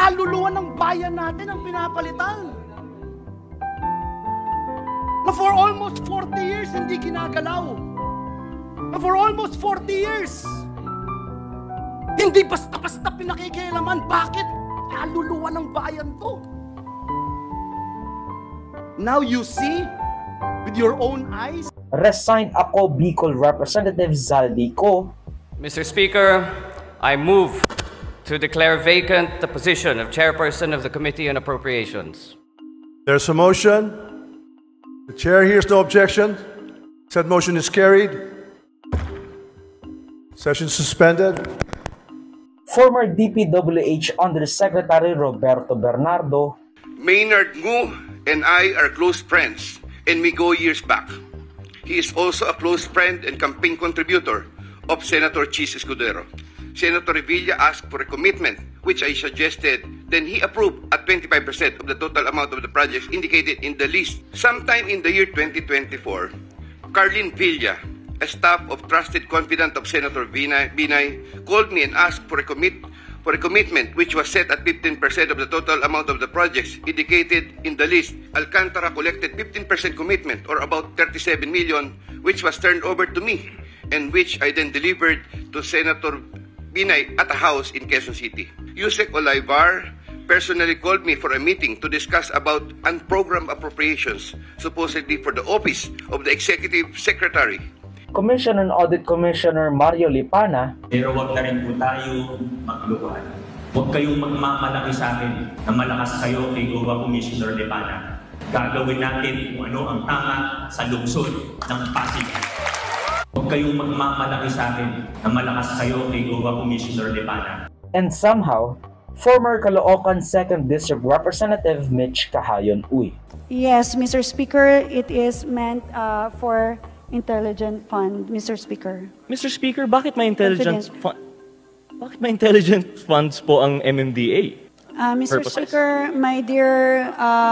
kaluluwa ng bayan natin ang pinapalitan. Na for almost 40 years, hindi ginagalaw. Na for almost 40 years, hindi basta-basta pinakikialaman. Bakit? Kaluluwa ng bayan to. Now you see, with your own eyes. Resigned ako, Bicol Representative Zaldi ko. Mr. Speaker, I move to declare vacant the position of Chairperson of the Committee on Appropriations. There's a motion. The chair hears no objection. Said motion is carried. Session suspended. Former DPWH Undersecretary Roberto Bernardo. Maynard Ngu and I are close friends, and we go years back. He is also a close friend and campaign contributor of Senator Chis Escudero. Senator Revilla asked for a commitment, which I suggested. Then he approved at 25% of the total amount of the projects indicated in the list. Sometime in the year 2024, Carlin Villa, a staff of trusted confidant of Senator Binay, called me and asked for a commitment which was set at 15% of the total amount of the projects indicated in the list. Alcantara collected 15% commitment, or about 37 million, which was turned over to me, and which I then delivered to Senator Binay at a house in Quezon City. Yusek Olaivar personally called me for a meeting to discuss about unprogrammed appropriations, supposedly for the office of the Executive Secretary. Commission on Audit Commissioner Mario Lipana. Pero wag na rin po tayo magluhan. Huwag kayong magmamalaki sa akin na malakas kayo kay OWA Commissioner Lipana. Gagawin natin kung ano ang tama sa lungsod ng Pasig. Huwag kayong magmamalaki sa akin na malakas kayo kay OWA Commissioner Lipana. And somehow, former Caloocan 2nd District Representative Mitch Kahayon Uy. Yes, Mr. Speaker, it is meant for intelligent fund, Mr. Speaker. Mr. Speaker, bakit may intelligent funds po ang MMDA? Mr. Speaker, my dear